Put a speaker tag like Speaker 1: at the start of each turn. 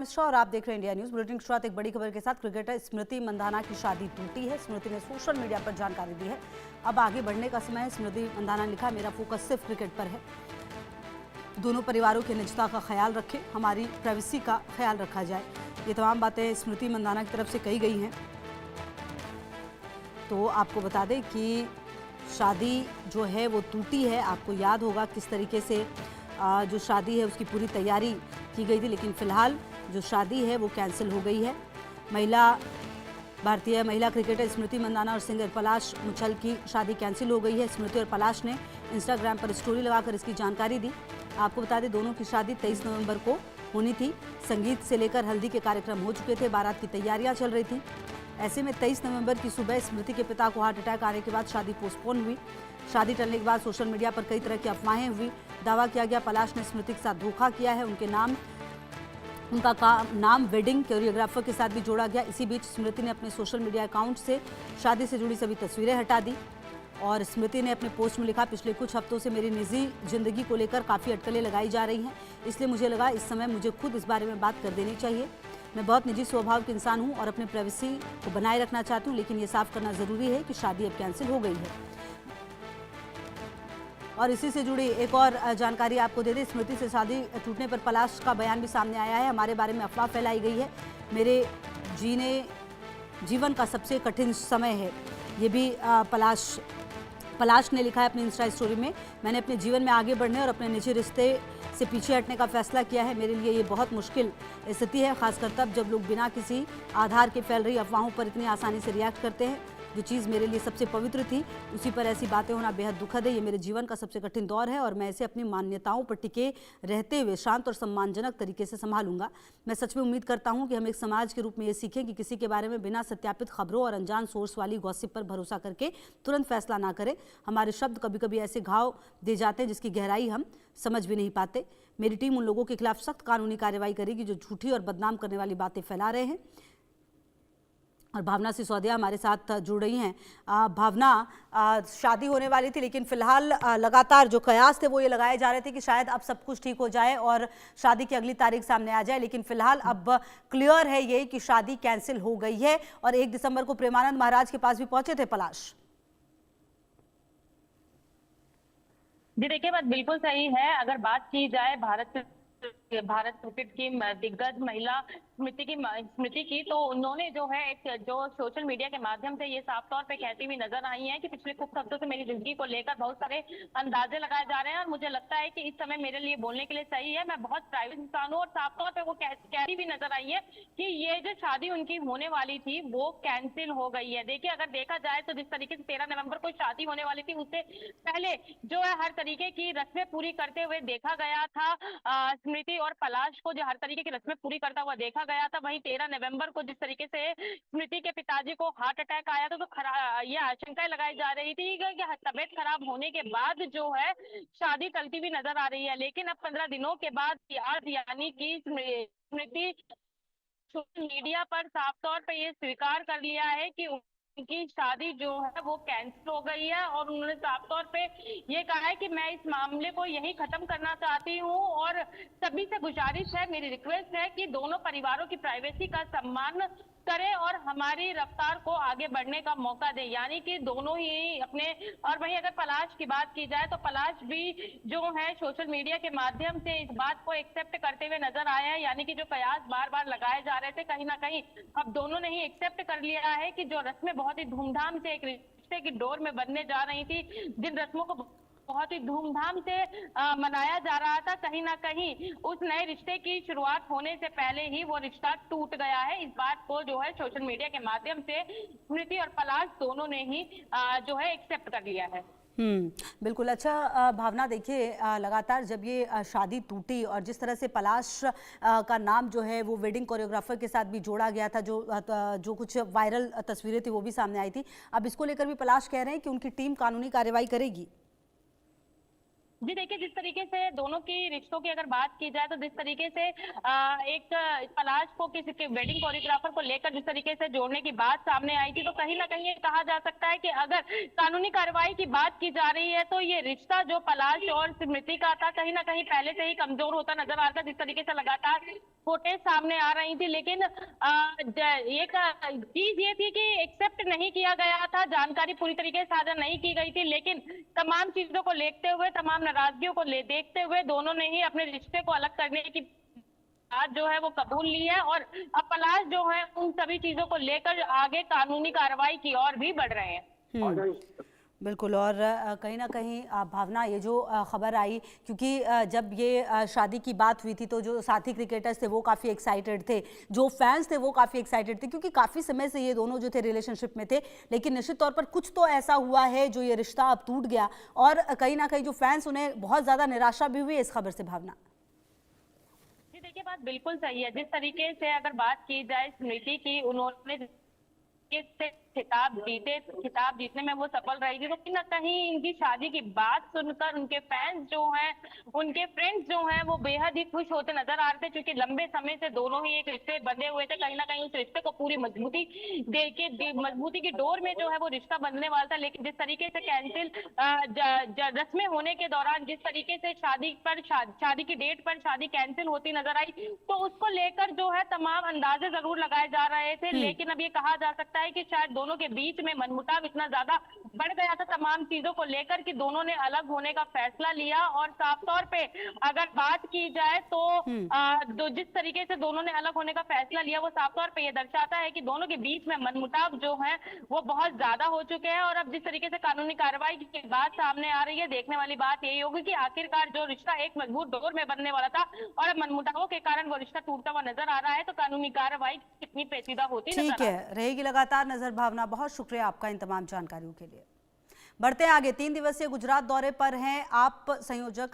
Speaker 1: मिश्रा और आप देख रहे हैं इंडिया न्यूज बुलेटिन। शुरुआत एक बड़ी खबर के साथ। क्रिकेटर स्मृति मंधाना की शादी टूटी है। स्मृति ने सोशल मीडिया पर जानकारी दी है। अब आगे बढ़ने का समय है। स्मृति मंधाना ने लिखा, मेरा फोकस सिर्फ क्रिकेट पर है। दोनों परिवारों की निजता का ख्याल रखें, हमारी प्राइवेसी का ख्याल रखा जाए। ये तमाम बातें स्मृति मंधाना की तरफ से कही गई हैं। तो आपको बता दें कि शादी जो है वो टूटी है। आपको याद होगा किस तरीके से जो शादी है उसकी पूरी तैयारी की गई थी, लेकिन फिलहाल जो शादी है वो कैंसिल हो गई है। भारतीय महिला क्रिकेटर स्मृति मंधाना और सिंगर पलाश मुछल की शादी कैंसिल हो गई है। स्मृति और पलाश ने इंस्टाग्राम पर स्टोरी लगाकर इसकी जानकारी दी। आपको बता दें, दोनों की शादी 23 नवंबर को होनी थी। संगीत से लेकर हल्दी के कार्यक्रम हो चुके थे, बारात की तैयारियां चल रही थी। ऐसे में 23 नवंबर की सुबह स्मृति के पिता को हार्ट अटैक आने के बाद शादी पोस्टपोन हुई। शादी टलने के बाद सोशल मीडिया पर कई तरह की अफवाहें हुई। दावा किया गया पलाश ने स्मृति के साथ धोखा किया है। उनका नाम वेडिंग कोरियोग्राफर के साथ भी जोड़ा गया। इसी बीच स्मृति ने अपने सोशल मीडिया अकाउंट से शादी से जुड़ी सभी तस्वीरें हटा दी और स्मृति ने अपने पोस्ट में लिखा, पिछले कुछ हफ्तों से मेरी निजी जिंदगी को लेकर काफ़ी अटकलें लगाई जा रही हैं, इसलिए मुझे लगा इस समय मुझे खुद इस बारे में बात कर देनी चाहिए। मैं बहुत निजी स्वभाव के इंसान हूं और अपने प्राइवेसी को बनाए रखना चाहती हूं, लेकिन ये साफ करना ज़रूरी है कि शादी अब कैंसिल हो गई है। और इसी से जुड़ी एक और जानकारी आपको दे दें। स्मृति से शादी टूटने पर पलाश का बयान भी सामने आया है। हमारे बारे में अफवाह फैलाई गई है, मेरे जीवन का सबसे कठिन समय है। ये भी पलाश ने लिखा है अपनी इंस्टा स्टोरी में। मैंने अपने जीवन में आगे बढ़ने और अपने निजी रिश्ते से पीछे हटने का फैसला किया है। मेरे लिए ये बहुत मुश्किल स्थिति है, खासकर तब जब लोग बिना किसी आधार के फैल रही अफवाहों पर इतनी आसानी से रिएक्ट करते हैं। जो चीज़ मेरे लिए सबसे पवित्र थी उसी पर ऐसी बातें होना बेहद दुखद है। ये मेरे जीवन का सबसे कठिन दौर है और मैं इसे अपनी मान्यताओं पर टिके रहते हुए शांत और सम्मानजनक तरीके से संभालूंगा। मैं सच में उम्मीद करता हूं कि हम एक समाज के रूप में ये सीखें कि किसी के बारे में बिना सत्यापित खबरों और अनजान सोर्स वाली गॉसिप पर भरोसा करके तुरंत फैसला ना करें। हमारे शब्द कभी कभी ऐसे घाव दे जाते हैं जिसकी गहराई हम समझ भी नहीं पाते। मेरी टीम उन लोगों के खिलाफ सख्त कानूनी कार्रवाई करेगी जो झूठी और बदनाम करने वाली बातें फैला रहे हैं। और भावना सिसोदिया हमारे साथ जुड़ रही हैं। भावना, शादी होने वाली थी, लेकिन फिलहाल लगातार जो कयास थे वो ये लगाए जा रहे थे कि शायद अब सब कुछ ठीक हो जाए और शादी की अगली तारीख सामने आ जाए, लेकिन फिलहाल अब क्लियर है ये कि शादी कैंसिल हो गई है। और 1 दिसंबर को प्रेमानंद महाराज के पास भी पहुंचे थे पलाश।
Speaker 2: जी देखिए, बात बिल्कुल सही है। अगर बात की जाए भारत क्रिकेट की दिग्गज महिला स्मृति की, तो उन्होंने जो है एक जो सोशल मीडिया के माध्यम से ये साफ तौर पे कहती हुई नजर आई है कि पिछले कुछ हफ्तों से मेरी जिंदगी को लेकर बहुत सारे अंदाजे लगाए जा रहे हैं और मुझे लगता है कि इस समय मेरे लिए बोलने के लिए सही है। मैं बहुत प्राइवेट इंसान हूँ और साफ तौर पे वो कहती भी नजर आई है कि ये जो शादी उनकी होने वाली थी वो कैंसिल हो गई है। देखिए, अगर देखा जाए तो जिस तरीके से 13 नवंबर को शादी होने वाली थी, उससे पहले जो है हर तरीके की रस्में पूरी करते हुए देखा गया था स्मृति और पलाश को, जो हर तरीके की रस्में पूरी करता हुआ देखा गया था। वहीं 13 नवंबर को जिस तरीके से स्मृति के पिताजी को हार्ट अटैक आया था, तो ये आशंकाएं लगाई जा रही थी कि तबियत खराब होने के बाद जो है शादी टलती हुई नजर आ रही है। लेकिन अब 15 दिनों के बाद आज यानी कि स्मृति सोशल मीडिया पर साफ तौर पर ये स्वीकार कर लिया है कि उनकी शादी जो है वो कैंसिल हो गई है और उन्होंने साफ तौर पे ये कहा है कि मैं इस मामले को यही खत्म करना चाहती हूँ और सभी से गुजारिश है, मेरी रिक्वेस्ट है कि दोनों परिवारों की प्राइवेसी का सम्मान करें और हमारी रफ्तार को आगे बढ़ने का मौका दें। यानी कि दोनों ही अपने। और वहीं अगर पलाश की बात की जाए तो पलाश भी जो है सोशल मीडिया के माध्यम से इस बात को एक्सेप्ट करते हुए नजर आए हैं। यानी कि जो कयास बार बार लगाए जा रहे थे, कहीं ना कहीं अब दोनों ने ही एक्सेप्ट कर लिया है कि जो रस्में बहुत ही धूमधाम से एक रिश्ते की डोर में बनने जा रही थी, जिन रस्मों को बहुत ही धूमधाम से मनाया जा रहा था, कहीं ना कहीं उस नए रिश्ते की शुरुआत होने से पहले ही वो रिश्ता टूट गया है। इस बात को जो है सोशल मीडिया के माध्यम से स्मृति और पलाश दोनों ने ही जो है एक्सेप्ट कर लिया है।
Speaker 1: बिल्कुल। अच्छा भावना, देखिए लगातार जब ये शादी टूटी और जिस तरह से पलाश का नाम जो है वो वेडिंग कोरियोग्राफर के साथ भी जोड़ा गया था, जो कुछ वायरल तस्वीरें थी वो भी सामने आई थी। अब इसको लेकर भी पलाश कह रहे हैं कि उनकी टीम कानूनी कार्रवाई करेगी।
Speaker 2: जी देखिए, जिस तरीके से दोनों की रिश्तों की अगर बात की जाए तो जिस तरीके से एक पलाश को किसी के वेडिंग कोरियोग्राफर को लेकर जिस तरीके से जोड़ने की बात सामने आई थी, तो कहीं ना कहीं ये कहा जा सकता है कि अगर कानूनी कार्रवाई की बात की जा रही है तो ये रिश्ता जो पलाश और स्मृति का था कहीं ना कहीं पहले से ही कमजोर होता नजर आ रहा था। जिस तरीके से लगातार फुटेज सामने आ रही थी, लेकिन एक चीज ये थी कि एक्सेप्ट नहीं किया गया था, जानकारी पूरी तरीके से साझा नहीं की गई थी, लेकिन तमाम चीजों को देखते हुए, तमाम नाराजगियों को देखते हुए दोनों ने ही अपने रिश्ते को अलग करने की बात जो है वो कबूल ली है और अब पलाश जो है उन सभी चीजों को लेकर आगे कानूनी कार्रवाई की ओर भी बढ़ रहे हैं।
Speaker 1: बिल्कुल। और कहीं ना कहीं भावना, ये जो खबर आई, क्योंकि जब ये शादी की बात हुई थी तो जो साथी क्रिकेटर्स थे वो काफ़ी एक्साइटेड थे, जो फैंस थे वो काफ़ी एक्साइटेड थे, क्योंकि काफ़ी समय से ये दोनों जो थे रिलेशनशिप में थे। लेकिन निश्चित तौर पर कुछ तो ऐसा हुआ है जो ये रिश्ता अब टूट गया, और कहीं ना कहीं जो फैंस, उन्हें बहुत ज़्यादा निराशा भी हुई इस खबर से। भावना
Speaker 2: जी देखिए, बात बिल्कुल सही है। जिस तरीके से अगर बात की जाए स्मृति की, उन्होंने खिताब जीतने में वो सफल रही थी, तो कहीं ना कहीं इनकी शादी की बात सुनकर उनके फैंस जो हैं, उनके फ्रेंड्स जो हैं, वो बेहद ही खुश होते नजर आ रहे थे, क्योंकि लंबे समय से दोनों ही एक रिश्ते बंधे हुए थे। कहीं ना कहीं उस रिश्ते को पूरी मजबूती की डोर में जो है वो रिश्ता बंधने वाला था। लेकिन जिस तरीके से कैंसिल रस्में होने के दौरान जिस तरीके से शादी की डेट पर शादी कैंसिल होती नजर आई, तो उसको लेकर जो है तमाम अंदाजे जरूर लगाए जा रहे थे। लेकिन अब ये कहा जा सकता है कि शायद दोनों के बीच में मनमुटाव इतना ज्यादा बढ़ गया था तमाम चीजों को लेकर कि दोनों ने अलग होने का फैसला लिया। और साफ तौर पे अगर बात की जाए तो जिस तरीके से दोनों ने अलग होने का फैसला लिया, वो साफ तौर पे ये दर्शाता है कि दोनों के बीच में मनमुटाव जो है वो बहुत ज्यादा हो चुके हैं। और अब जिस तरीके से कानूनी कार्रवाई की बात सामने आ रही है, देखने वाली बात यही होगी कि आखिरकार जो रिश्ता एक मजबूत डोर में बनने वाला था और अब मनमुटावों के कारण वो रिश्ता टूटता हुआ नजर आ रहा है, तो कानूनी कार्रवाई कितनी पेचीदा होती नजर
Speaker 1: ठीक है, रहेगी लगातार नजर। भावना, बहुत शुक्रिया आपका इन तमाम जानकारियों के लिए। बढ़ते हैं आगे। 3 दिवसीय गुजरात दौरे पर हैं आप संयोजक